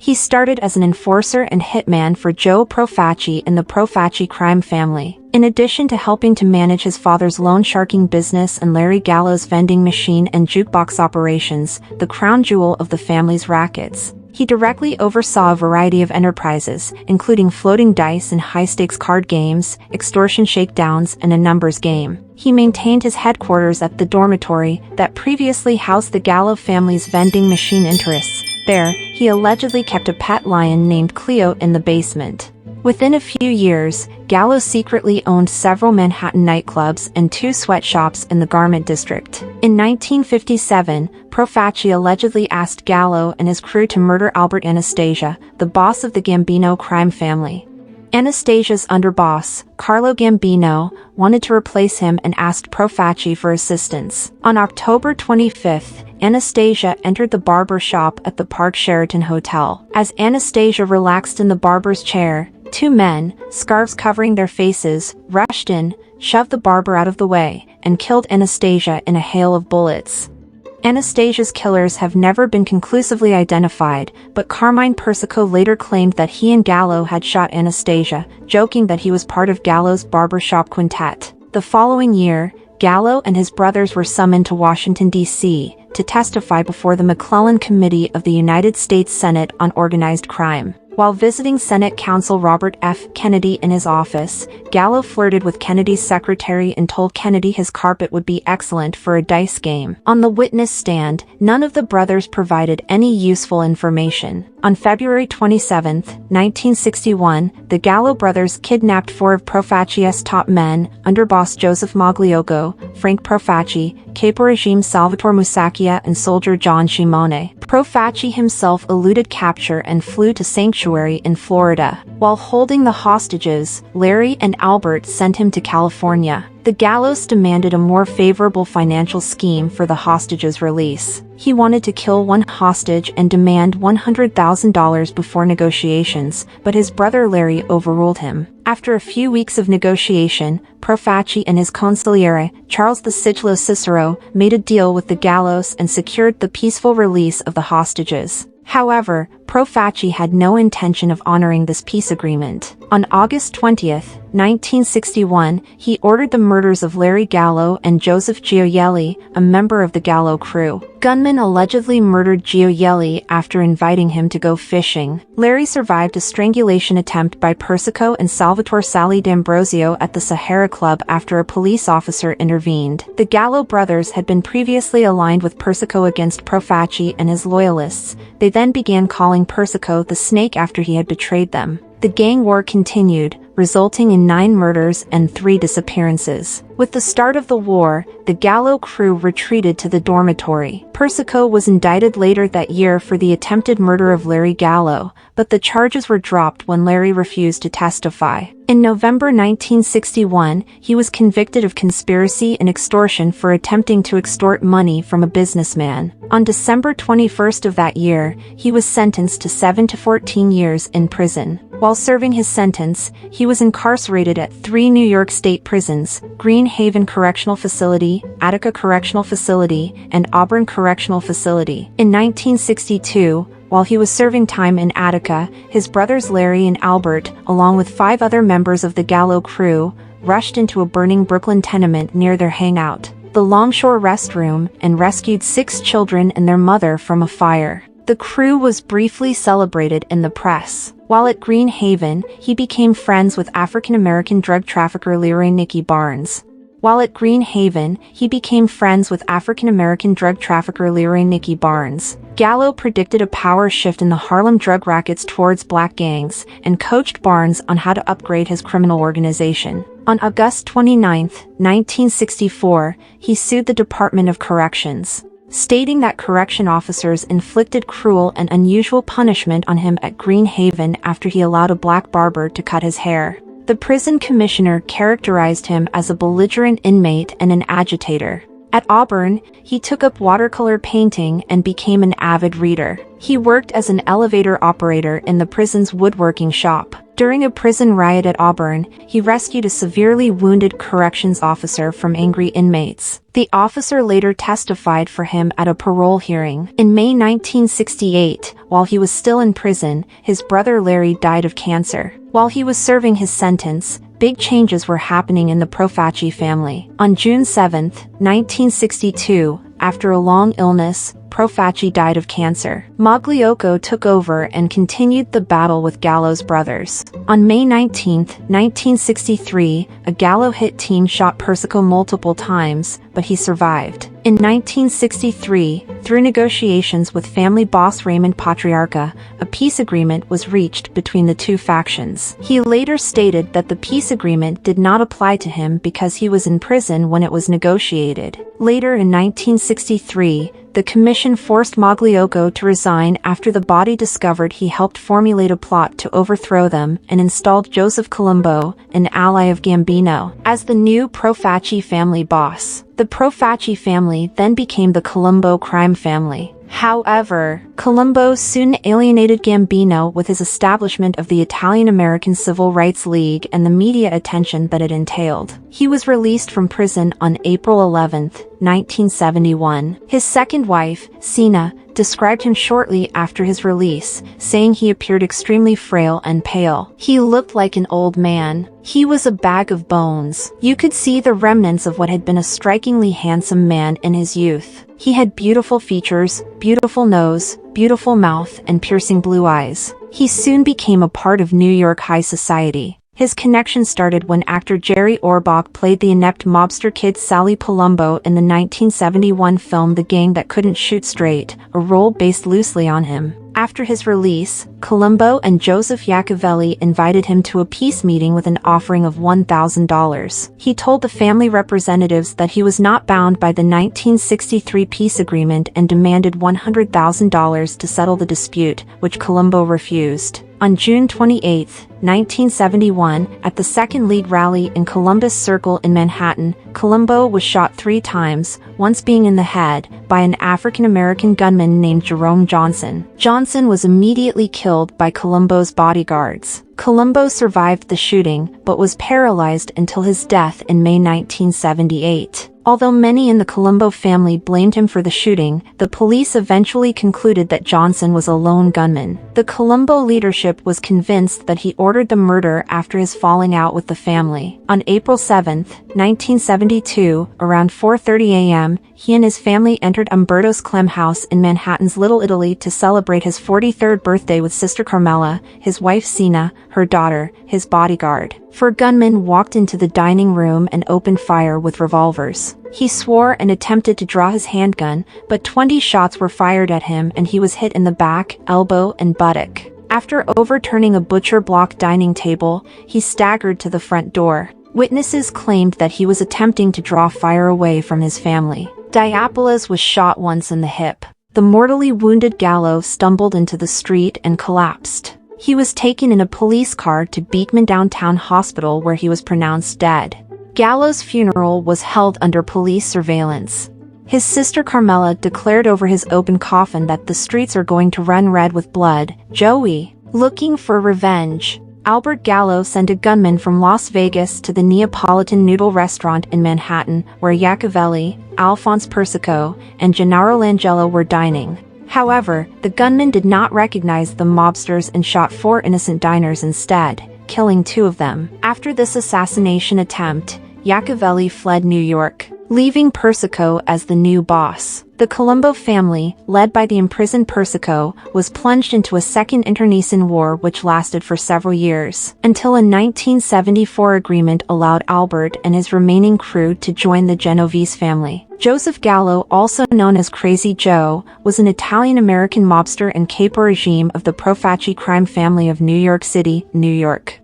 He started as an enforcer and hitman for Joe Profaci in the Profaci crime family. In addition to helping to manage his father's loan sharking business and Larry Gallo's vending machine and jukebox operations, the crown jewel of the family's rackets, he directly oversaw a variety of enterprises, including floating dice and high-stakes card games, extortion shakedowns, and a numbers game. He maintained his headquarters at the dormitory that previously housed the Gallo family's vending machine interests. There, he allegedly kept a pet lion named Cleo in the basement. Within a few years, Gallo secretly owned several Manhattan nightclubs and 2 sweatshops in the garment district. In 1957, Profaci allegedly asked Gallo and his crew to murder Albert Anastasia, the boss of the Gambino crime family. Anastasia's underboss, Carlo Gambino, wanted to replace him and asked Profaci for assistance. On October 25th, Anastasia entered the barber shop at the Park Sheraton Hotel. As Anastasia relaxed in the barber's chair, 2 men, scarves covering their faces, rushed in, shoved the barber out of the way, and killed Anastasia in a hail of bullets. Anastasia's killers have never been conclusively identified, but Carmine Persico later claimed that he and Gallo had shot Anastasia, joking that he was part of Gallo's barbershop quintet. The following year, Gallo and his brothers were summoned to Washington, D.C., to testify before the McClellan Committee of the United States Senate on Organized Crime. While visiting Senate counsel Robert F. Kennedy in his office, Gallo flirted with Kennedy's secretary and told Kennedy his carpet would be excellent for a dice game. On the witness stand, none of the brothers provided any useful information. On February 27, 1961, the Gallo brothers kidnapped 4 of Profaci's top men, underboss Joseph Magliocco, Frank Profaci, capo regime Salvatore Musacchia, and soldier John Shimone. Profaci himself eluded capture and flew to sanctuary in Florida. While holding the hostages, Larry and Albert sent him to California. The Gallos demanded a more favorable financial scheme for the hostages' release. He wanted to kill one hostage and demand $100,000 before negotiations, but his brother Larry overruled him. After a few weeks of negotiation, Profaci and his consigliere, Charles the Sigillo Cicero, made a deal with the Gallos and secured the peaceful release of the hostages. However, Profaci had no intention of honoring this peace agreement. On August 20, 1961, he ordered the murders of Larry Gallo and Joseph Gioielli, a member of the Gallo crew. Gunmen allegedly murdered Gioielli after inviting him to go fishing. Larry survived a strangulation attempt by Persico and Salvatore Sali D'Ambrosio at the Sahara Club after a police officer intervened. The Gallo brothers had been previously aligned with Persico against Profaci and his loyalists. They then began calling Persico the Snake after he had betrayed them. The gang war continued, resulting in 9 murders and 3 disappearances. With the start of the war, the Gallo crew retreated to the dormitory. Persico was indicted later that year for the attempted murder of Larry Gallo, but the charges were dropped when Larry refused to testify. In November 1961, he was convicted of conspiracy and extortion for attempting to extort money from a businessman. On December 21st of that year, he was sentenced to 7 to 14 years in prison. While serving his sentence, he was incarcerated at 3 New York State prisons: Green Haven Correctional Facility, Attica Correctional Facility, and Auburn Correctional Facility. In 1962, while he was serving time in Attica, his brothers Larry and Albert, along with 5 other members of the Gallo crew, rushed into a burning Brooklyn tenement near their hangout, the Longshore Restroom, and rescued 6 children and their mother from a fire. The crew was briefly celebrated in the press. While at Green Haven, he became friends with African-American drug trafficker Leroy Nicky Barnes. Gallo predicted a power shift in the Harlem drug rackets towards black gangs, and coached Barnes on how to upgrade his criminal organization. On August 29, 1964, he sued the Department of Corrections, stating that correction officers inflicted cruel and unusual punishment on him at Green Haven after he allowed a black barber to cut his hair. The prison commissioner characterized him as a belligerent inmate and an agitator. At Auburn, he took up watercolor painting and became an avid reader. He worked as an elevator operator in the prison's woodworking shop. During a prison riot at Auburn, he rescued a severely wounded corrections officer from angry inmates. The officer later testified for him at a parole hearing. In May 1968, while he was still in prison, his brother Larry died of cancer. While he was serving his sentence, big changes were happening in the Profaci family. On June 7, 1962, after a long illness, Profaci died of cancer. Magliocco took over and continued the battle with Gallo's brothers. On May 19, 1963, a Gallo hit team shot Persico multiple times, but he survived. In 1963, through negotiations with family boss Raymond Patriarca, a peace agreement was reached between the two factions. He later stated that the peace agreement did not apply to him because he was in prison when it was negotiated. Later in 1963, the commission forced Magliocco to resign after the body discovered he helped formulate a plot to overthrow them and installed Joseph Colombo, an ally of Gambino, as the new Profaci family boss. The Profaci family then became the Colombo crime family. However, Colombo soon alienated Gambino with his establishment of the Italian-American Civil Rights League and the media attention that it entailed. He was released from prison on April 11, 1971. His second wife, Sina, described him shortly after his release, saying he appeared extremely frail and pale. He looked like an old man. He was a bag of bones. You could see the remnants of what had been a strikingly handsome man in his youth. He had beautiful features, beautiful nose, beautiful mouth, and piercing blue eyes. He soon became a part of New York high society. His connection started when actor Jerry Orbach played the inept mobster kid Sally Palumbo in the 1971 film The Gang That Couldn't Shoot Straight, a role based loosely on him. After his release, Colombo and Joseph Iacovelli invited him to a peace meeting with an offering of $1,000. He told the family representatives that he was not bound by the 1963 peace agreement and demanded $100,000 to settle the dispute, which Colombo refused. On June 28, 1971, at the Second League rally in Columbus Circle in Manhattan, Colombo was shot 3 times, once being in the head, by an African-American gunman named Jerome Johnson. Johnson was immediately killed by Colombo's bodyguards. Colombo survived the shooting, but was paralyzed until his death in May 1978. Although many in the Colombo family blamed him for the shooting, the police eventually concluded that Johnson was a lone gunman. The Colombo leadership was convinced that he ordered the murder after his falling out with the family. On April 7, 1972, around 4:30 a.m., he and his family entered Umberto's Clem house in Manhattan's Little Italy to celebrate his 43rd birthday with Sister Carmela, his wife Sina, her daughter, his bodyguard. 4 gunmen walked into the dining room and opened fire with revolvers. He swore and attempted to draw his handgun, but 20 shots were fired at him and he was hit in the back, elbow, and buttock. After overturning a butcher block dining table, he staggered to the front door. Witnesses claimed that he was attempting to draw fire away from his family. Diapolis was shot once in the hip. The mortally wounded Gallo stumbled into the street and collapsed. He was taken in a police car to Beekman Downtown Hospital where he was pronounced dead. Gallo's funeral was held under police surveillance. His sister Carmela declared over his open coffin that the streets are going to run red with blood. Joey, looking for revenge. Albert Gallo sent a gunman from Las Vegas to the Neapolitan Noodle restaurant in Manhattan, where Iacovelli, Alphonse Persico, and Gennaro Langella were dining. However, the gunman did not recognize the mobsters and shot 4 innocent diners instead, killing 2 of them. After this assassination attempt, Iacovelli fled New York, leaving Persico as the new boss. The Colombo family, led by the imprisoned Persico, was plunged into a second internecine war which lasted for several years, until a 1974 agreement allowed Albert and his remaining crew to join the Genovese family. Joseph Gallo, also known as Crazy Joe, was an Italian-American mobster and capo regime of the Profaci crime family of New York City, New York.